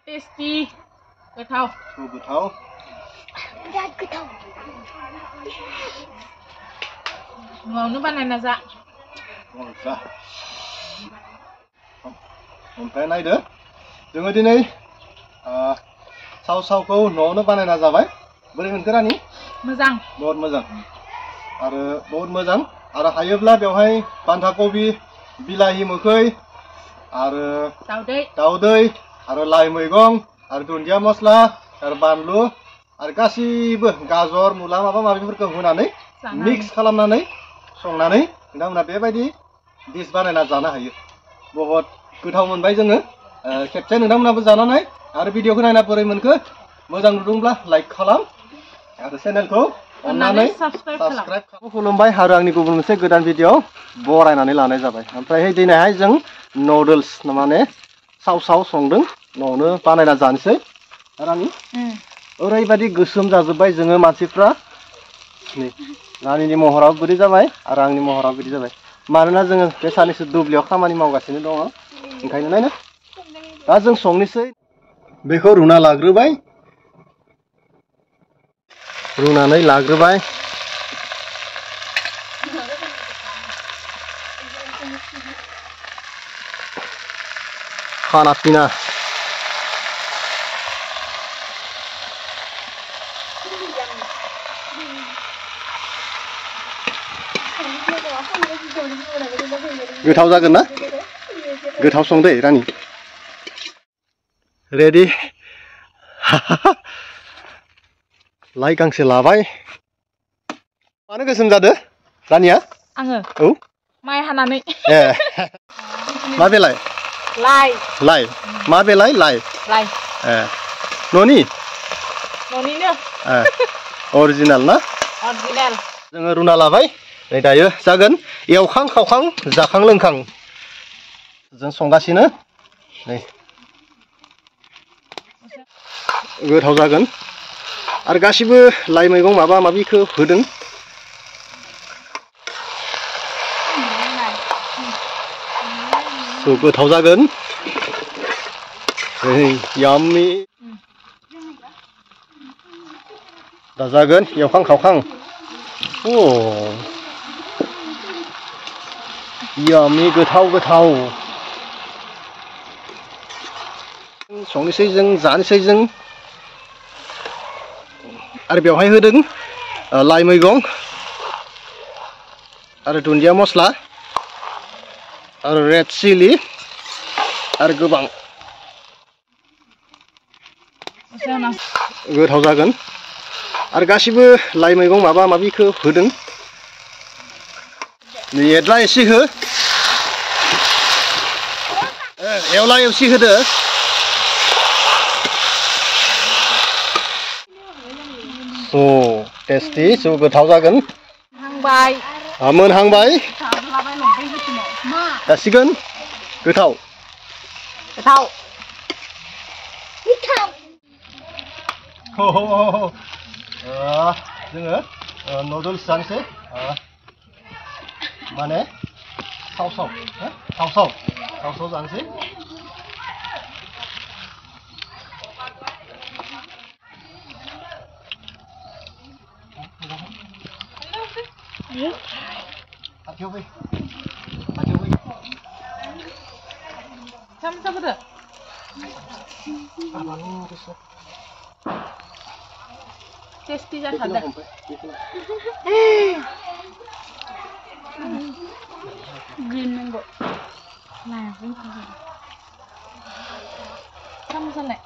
Tasty. Goथाव. गोथाव. बिराद गोथाव. न'आवनो बानायना जा. जा. ओमफ्राय नायदो जोङो दिनै सावखौ न'आवनो बानायना जाबाय. बोरै मोनखो रानि? मोजां. बहुत मोजां. आरो बहुत मोजां. आरो हायोब्ला बेवहाय बान्दा कबि, बिलाहि मोखै आरो दाउदै आरो लाइ मैगं आरो दुन्दिया मस्ला आरो बानलु आरो गासिबो गाजर मुला माबा माबिफोरखौ होनानै मिक्स खालामनानै संनानै नोंथांमोना बेबायदि डिश बानायना जानो हायो. बहुत गोथाव मोनबाय जोङो. खेबसे नोंथांमोनाबो जानानै आरो भिडिअखौ नायना बोरै मोनखो मोजां नुदोंब्ला लाइक खालाम आरो चेनेलखौ अन्नानै साबस्क्राइब खुलुमबाय आरो आंनि गुबुन मोनसे गोदान भिडिअ बरायनानै लानाय जाबाय. ओमफ्राय दिनैहाय जों नुडल्स माने साव संदों न'आवनो बानायना जानोसै. रानि ओरैबायदि गोसोम जाजोब्बाय जोङो मानसिफ्रा. नै रानिनि महराव बिदि जाबाय आरो आंनि महराव बिदि जाबाय. मानोना जोङो बे सानैसो दुब्लियाव खामानि मावगासिनो दङ. ओंखायनो नायनो दा जों संनोसै. बेखौ रुना लाग्रोबाय. रुनानै लाग्रोबाय. खाना पिना गोथाव जागोन ना? गोथाव संदे रानि. रेडि. लाइ गांसे लाबाय. मानो गोसोम जादो रानिया? आङो औ माइ हानानै. ए मा बेलाय? लाइ मा बेलाय? लाइ ए न'निनो अरिजिनाल ना? अरिजिनाल. जोङो रुना लाबाय. नै दायो जागोन एवखां खावखां जाखां लोंखां जों संगासिनो. नै गोथाव जागोन आरो गासिबो लाइ मैगं माबा माबिखौ होदों. गोथाव जागोन. याम्मी दा जागोन एवखां खावखां. अ याम्मी गोथाव. संनोसै जों जानोसै जों. आरो बेवहाय होदों लाइ मैगं आरो दुन्दिया मस्ला आरो रेड चिली आरो गोबां. गोथाव जागोन आरो गासिबो लाइ मैगं माबा माबिखौ होदों. एदला एसे हो. एवला एवसि होदो. स टेस्टि स गोथाव जागोन. मोनहांबाय. जासिगोन. गोथाव. जोङो नुडल्स जानोसै. माने साव जानोसै. खाथियाव फै. टेस्टी जाथारदों. Green mango. सामसालाय.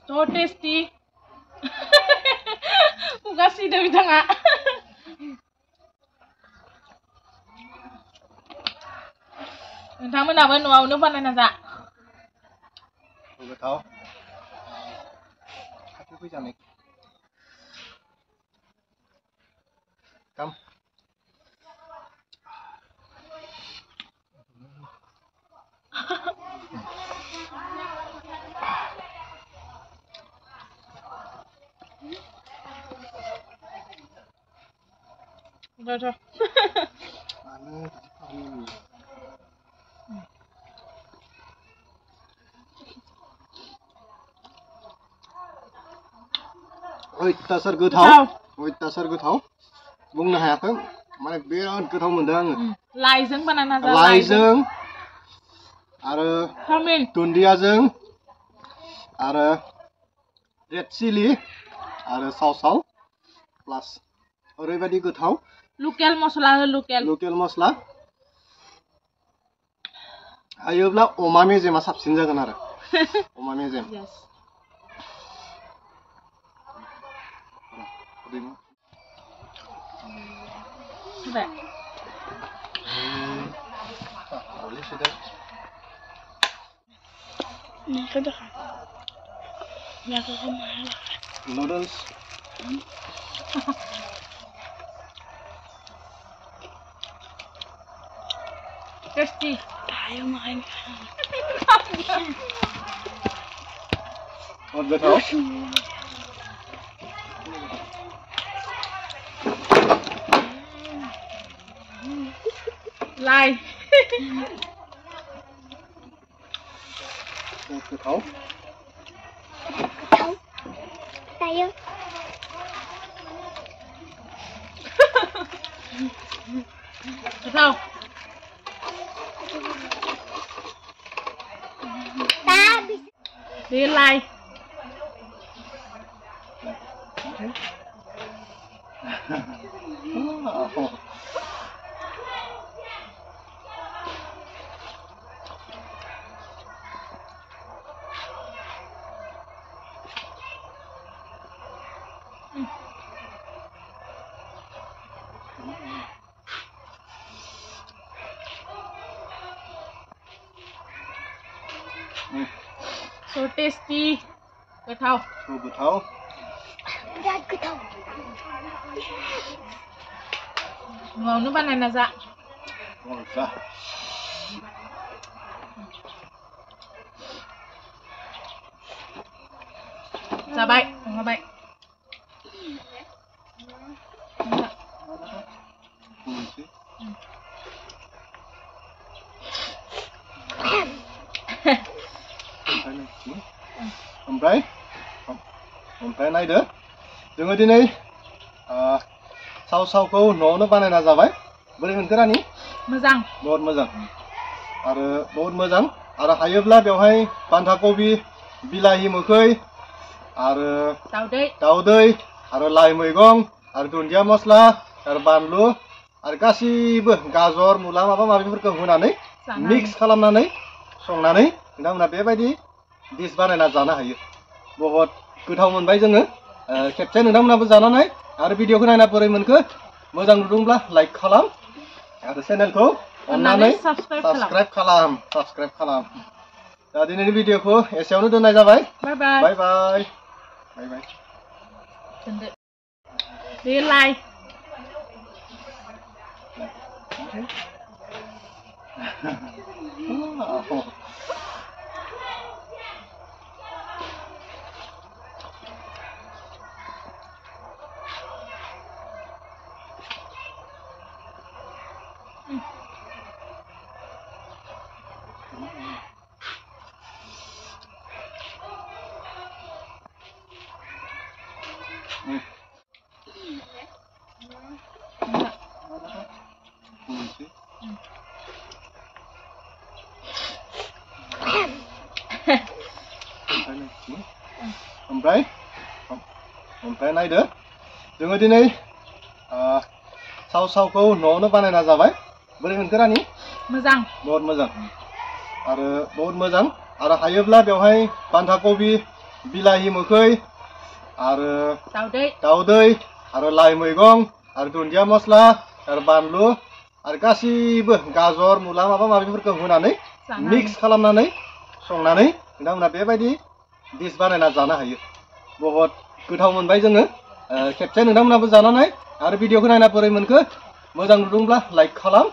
So tasty. Ugasida bitangan. Nonton apa nua unu panen aja. गोथाव खाथि फैजानाय काम Udah. Mana tadi अयथासार गोथाव बुंनो हायाखै माने बिराद गोथाव मोनदों आङो लाइजों बानायना जा लाइजों आरो चाउमिन दुन्दियाजों आरो रेड चिली आरो साव प्लास ओरैबायदि गोथाव लकेल मस्ला लकेल मस्ला हायोब्ला अमा मेजेमा साबसिन जागोन आरो अमा मेजेम Sudah. Boleh sudah. Sudah. Ya ke rumah. Noodles. Tasty. Tayo makan. और बताओ Lai. बताओ Tayo. Betul. Tabi. Di lai. So tasty. Betul. So बताओ Berat getau. Mau nu banana za. Wah Sabai, sabai. ओमफ्राय नायदो जोङो दिनै सावखौ न'आवनो बानायना जाबाय बोरै मोनखो रानि मोजां बहुत मोजां आरो हायोब्ला बेवहाय बान्दा कबि बिलाहि मोखै आरो दाउदै आरो लाइ मैगं आरो दुन्दिया मस्ला आरो बानलु आरो गासिबो गाजर मुला माबा माबिफोरखौ होनानै मिक्स खालामनानै संनानै नोंथांमोना बेबायदि डिश बानायना जानो हायो बहुत गोथाव मोनबाय जोङो खेबसे नोंथांमोनाबो जानानै आरो भिडिअखौ नायना बोरै मोनखो मोजां नुदोंब्ला लाइक खालाम आरो चेनेलखौ अन्नानै साबस्क्राइब खालाम दा दिनैनि भिडिअखौ एसेयावनो दोननाय जाबाय बाय बाय Di lai. ओमफ्राय नायदो जोङो दिनै सावखौ न'आवनो बानायना जाबाय बोरै मोनखो रानि मोजां बहुत मोजां आरो हायोब्ला बेवहाय बान्दा कबि बिलाहि मोखै आरो दाउदै आरो लाइ मैगं आरो दुन्दिया मस्ला आरो बानलु आरो गासिबो गाजर मुला माबा माबिफोरखौ होनानै मिक्स खालामनानै संनानै नोंथांमोना बेबायदि डिश बानायना जानो हायो बहुत गोथाव मोनबाय जोङो खेबसे नोंथांमोनाबो जानानै आरो भिडिअखौ नायना बोरै मोनखो मोजां नुदोंब्ला लाइक खालाम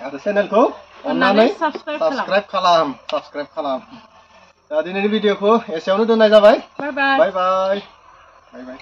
आरो चेनेलखौ अन्नानै साबस्क्राइब खालाम दा दिनैनि भिडिअखौ एसेयावनो दोननाय जाबाय बाय बाय बाय बाय बाय बाय